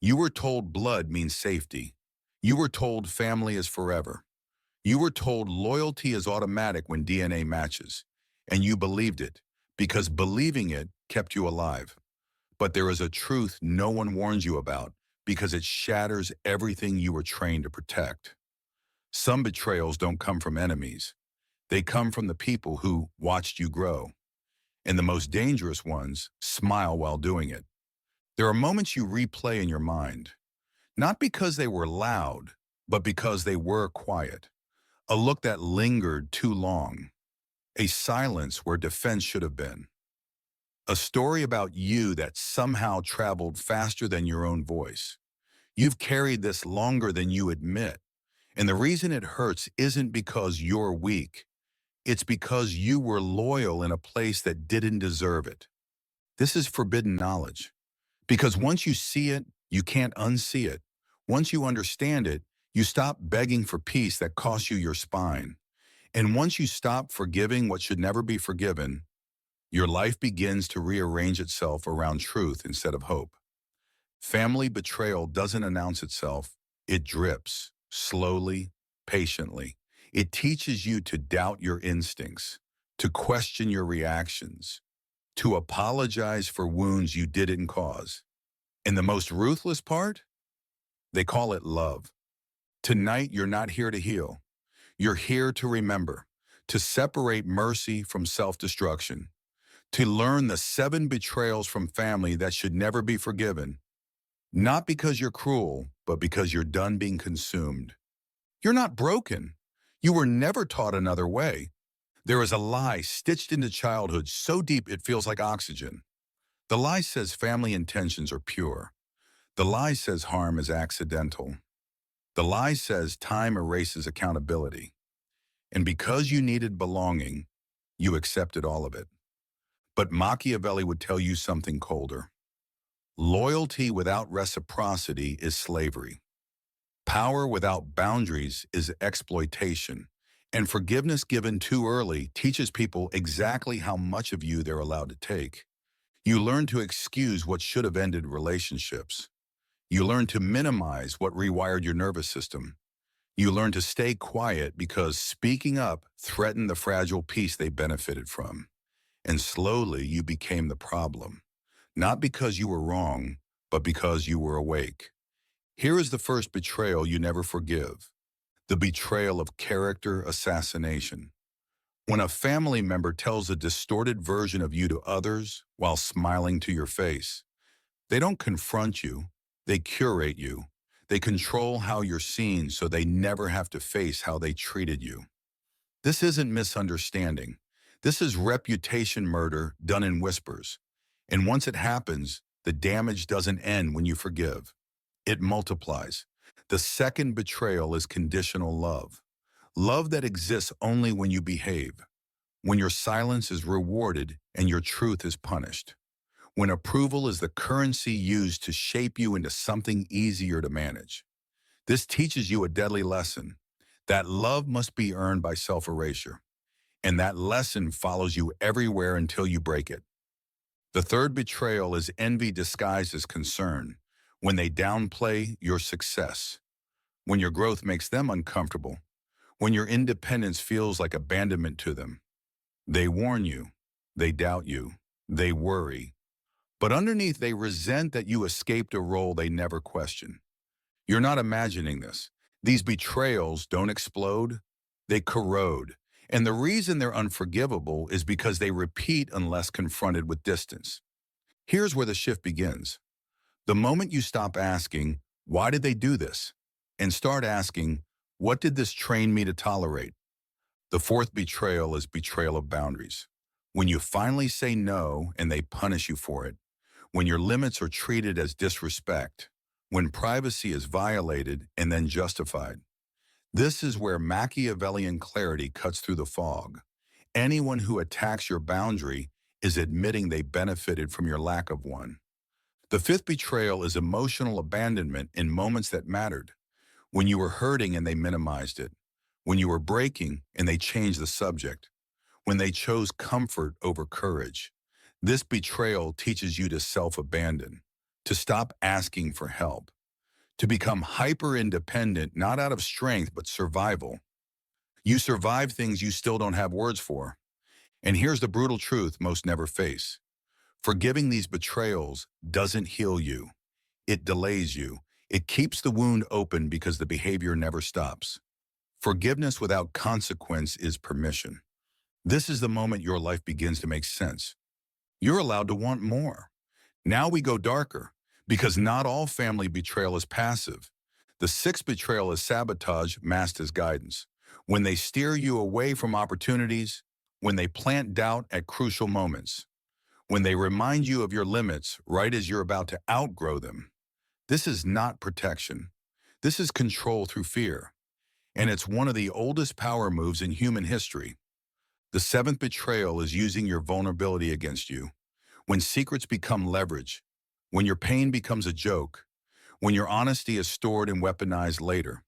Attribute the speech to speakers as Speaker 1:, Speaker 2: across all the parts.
Speaker 1: You were told blood means safety. You were told family is forever. You were told loyalty is automatic when DNA matches. And you believed it, because believing it kept you alive. But there is a truth no one warns you about, because it shatters everything you were trained to protect. Some betrayals don't come from enemies. They come from the people who watched you grow. And the most dangerous ones smile while doing it. There are moments you replay in your mind, not because they were loud, but because they were quiet. A look that lingered too long. A silence where defense should have been. A story about you that somehow traveled faster than your own voice. You've carried this longer than you admit. And the reason it hurts isn't because you're weak. It's because you were loyal in a place that didn't deserve it. This is forbidden knowledge. Because once you see it, you can't unsee it. Once you understand it, you stop begging for peace that costs you your spine. And once you stop forgiving what should never be forgiven, your life begins to rearrange itself around truth instead of hope. Family betrayal doesn't announce itself. It drips, slowly, patiently. It teaches you to doubt your instincts, to question your reactions, to apologize for wounds you didn't cause. And the most ruthless part? They call it love. Tonight, you're not here to heal. You're here to remember, to separate mercy from self-destruction, to learn the 7 betrayals from family that should never be forgiven, not because you're cruel, but because you're done being consumed. You're not broken. You were never taught another way. There is a lie stitched into childhood so deep it feels like oxygen. The lie says family intentions are pure. The lie says harm is accidental. The lie says time erases accountability. And because you needed belonging, you accepted all of it. But Machiavelli would tell you something colder. Loyalty without reciprocity is slavery. Power without boundaries is exploitation. And forgiveness given too early teaches people exactly how much of you they're allowed to take. You learn to excuse what should have ended relationships. You learn to minimize what rewired your nervous system. You learn to stay quiet because speaking up threatened the fragile peace they benefited from. And slowly you became the problem. Not because you were wrong, but because you were awake. Here is the first betrayal you never forgive. The betrayal of character assassination. When a family member tells a distorted version of you to others while smiling to your face, they don't confront you, they curate you. They control how you're seen so they never have to face how they treated you. This isn't misunderstanding. This is reputation murder done in whispers. And once it happens, the damage doesn't end when you forgive. It multiplies. The second betrayal is conditional love. Love that exists only when you behave, when your silence is rewarded and your truth is punished, when approval is the currency used to shape you into something easier to manage. This teaches you a deadly lesson, that love must be earned by self-erasure, and that lesson follows you everywhere until you break it. The third betrayal is envy disguised as concern, when they downplay your success, when your growth makes them uncomfortable, when your independence feels like abandonment to them. They warn you, they doubt you, they worry, but underneath they resent that you escaped a role they never questioned. You're not imagining this. These betrayals don't explode, they corrode. And the reason they're unforgivable is because they repeat unless confronted with distance. Here's where the shift begins. The moment you stop asking, why did they do this? And start asking, what did this train me to tolerate? The fourth betrayal is betrayal of boundaries. When you finally say no and they punish you for it. When your limits are treated as disrespect. When privacy is violated and then justified. This is where Machiavellian clarity cuts through the fog. Anyone who attacks your boundary is admitting they benefited from your lack of one. The fifth betrayal is emotional abandonment in moments that mattered. When you were hurting and they minimized it. When you were breaking and they changed the subject. When they chose comfort over courage. This betrayal teaches you to self-abandon, to stop asking for help, to become hyper-independent, not out of strength, but survival. You survive things you still don't have words for. And here's the brutal truth most never face. Forgiving these betrayals doesn't heal you. It delays you. It keeps the wound open because the behavior never stops. Forgiveness without consequence is permission. This is the moment your life begins to make sense. You're allowed to want more. Now we go darker, because not all family betrayal is passive. The sixth betrayal is sabotage masked as guidance. When they steer you away from opportunities, when they plant doubt at crucial moments, when they remind you of your limits right as you're about to outgrow them. This is not protection. This is control through fear. And it's one of the oldest power moves in human history. The seventh betrayal is using your vulnerability against you. When secrets become leverage, when your pain becomes a joke, when your honesty is stored and weaponized later.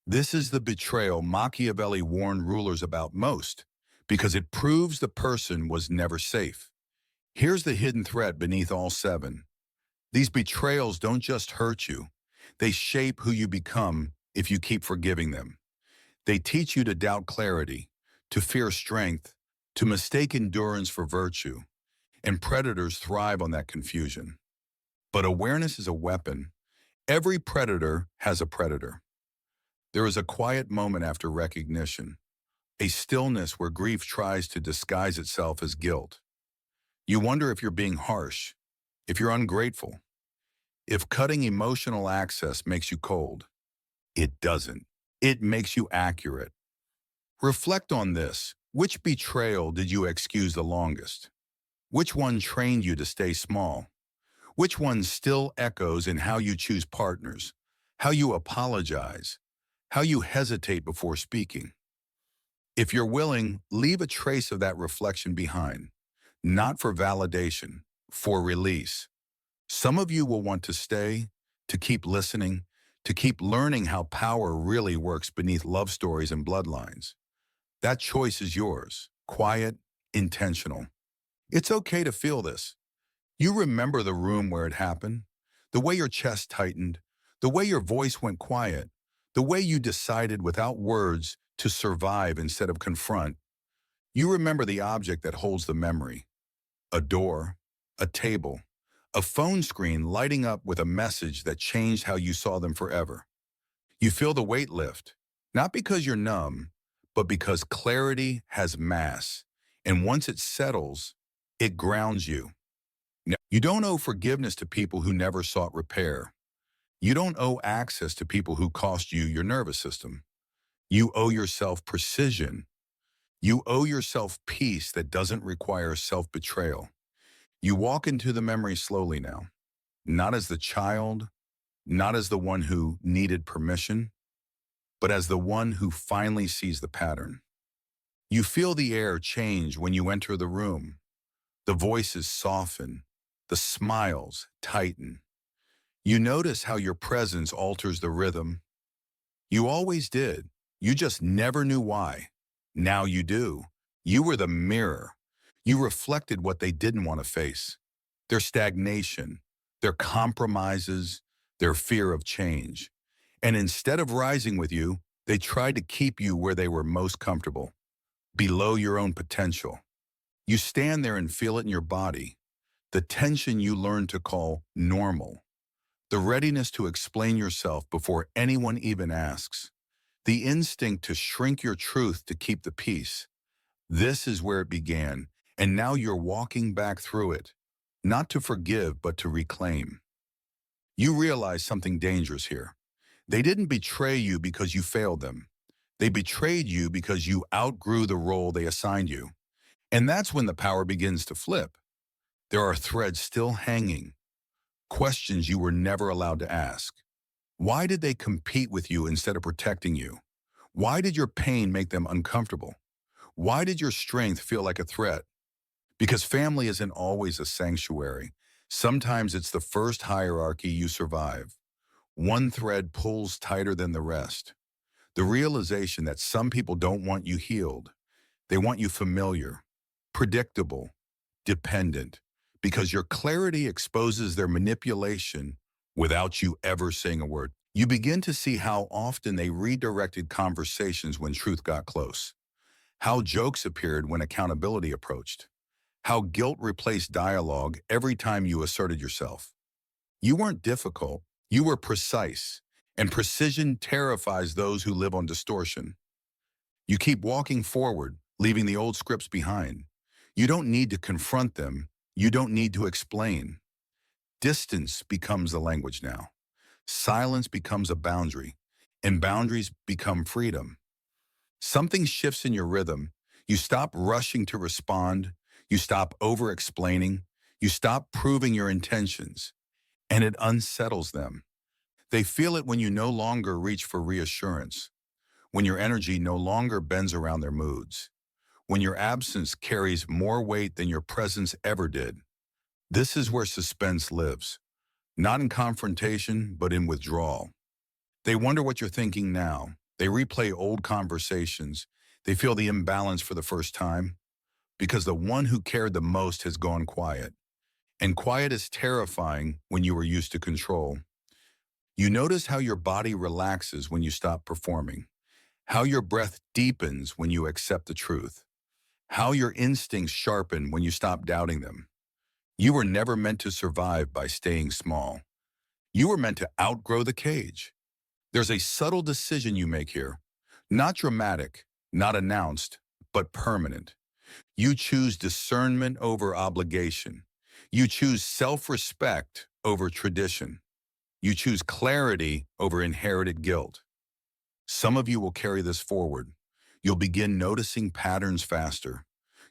Speaker 1: This is the betrayal Machiavelli warned rulers about most, because it proves the person was never safe. Here's the hidden threat beneath all seven. These betrayals don't just hurt you. They shape who you become if you keep forgiving them. They teach you to doubt clarity, to fear strength, to mistake endurance for virtue. And predators thrive on that confusion. But awareness is a weapon. Every predator has a predator. There is a quiet moment after recognition, a stillness where grief tries to disguise itself as guilt. You wonder if you're being harsh, if you're ungrateful, if cutting emotional access makes you cold. It doesn't. It makes you accurate. Reflect on this. Which betrayal did you excuse the longest? Which one trained you to stay small? Which one still echoes in how you choose partners, how you apologize, how you hesitate before speaking? If you're willing, leave a trace of that reflection behind, not for validation, for release. Some of you will want to stay, to keep listening, to keep learning how power really works beneath love stories and bloodlines. That choice is yours, quiet, intentional. It's okay to feel this. You remember the room where it happened, the way your chest tightened, the way your voice went quiet, the way you decided without words to survive instead of confront. You remember the object that holds the memory, a door, a table, a phone screen lighting up with a message that changed how you saw them forever. You feel the weight lift, not because you're numb, but because clarity has mass, and once it settles, it grounds you. Now, you don't owe forgiveness to people who never sought repair. You don't owe access to people who cost you your nervous system. You owe yourself precision. You owe yourself peace that doesn't require self-betrayal. You walk into the memory slowly now, not as the child, not as the one who needed permission, but as the one who finally sees the pattern. You feel the air change when you enter the room. The voices soften, the smiles tighten. You notice how your presence alters the rhythm. You always did. You just never knew why. Now you do. You were the mirror. You reflected what they didn't want to face. Their stagnation, their compromises, their fear of change. And instead of rising with you, they tried to keep you where they were most comfortable, below your own potential. You stand there and feel it in your body, the tension you learned to call normal, the readiness to explain yourself before anyone even asks, the instinct to shrink your truth to keep the peace. This is where it began, and now you're walking back through it, not to forgive, but to reclaim. You realize something dangerous here. They didn't betray you because you failed them. They betrayed you because you outgrew the role they assigned you. And that's when the power begins to flip. There are threads still hanging, questions you were never allowed to ask. Why did they compete with you instead of protecting you? Why did your pain make them uncomfortable? Why did your strength feel like a threat? Because family isn't always a sanctuary. Sometimes it's the first hierarchy you survive. One thread pulls tighter than the rest. The realization that some people don't want you healed. They want you familiar, predictable, dependent, because your clarity exposes their manipulation without you ever saying a word. You begin to see how often they redirected conversations when truth got close, how jokes appeared when accountability approached, how guilt replaced dialogue every time you asserted yourself. You weren't difficult, you were precise, and precision terrifies those who live on distortion. You keep walking forward, leaving the old scripts behind. You don't need to confront them, you don't need to explain. Distance becomes the language now. Silence becomes a boundary, and boundaries become freedom. Something shifts in your rhythm. You stop rushing to respond. You stop over-explaining. You stop proving your intentions, and it unsettles them. They feel it when you no longer reach for reassurance, when your energy no longer bends around their moods, when your absence carries more weight than your presence ever did. This is where suspense lives, not in confrontation, but in withdrawal. They wonder what you're thinking now. They replay old conversations. They feel the imbalance for the first time because the one who cared the most has gone quiet. And quiet is terrifying when you are used to control. You notice how your body relaxes when you stop performing, how your breath deepens when you accept the truth, how your instincts sharpen when you stop doubting them. You were never meant to survive by staying small. You were meant to outgrow the cage. There's a subtle decision you make here, not dramatic, not announced, but permanent. You choose discernment over obligation. You choose self-respect over tradition. You choose clarity over inherited guilt. Some of you will carry this forward. You'll begin noticing patterns faster.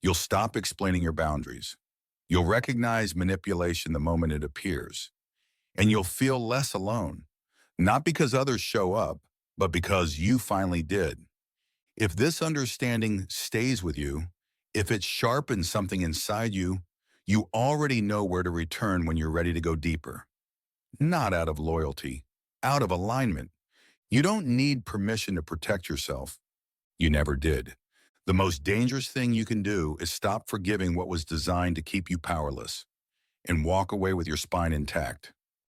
Speaker 1: You'll stop explaining your boundaries. You'll recognize manipulation the moment it appears. And you'll feel less alone, not because others show up, but because you finally did. If this understanding stays with you, if it sharpens something inside you, you already know where to return when you're ready to go deeper. Not out of loyalty, out of alignment. You don't need permission to protect yourself. You never did. The most dangerous thing you can do is stop forgiving what was designed to keep you powerless and walk away with your spine intact.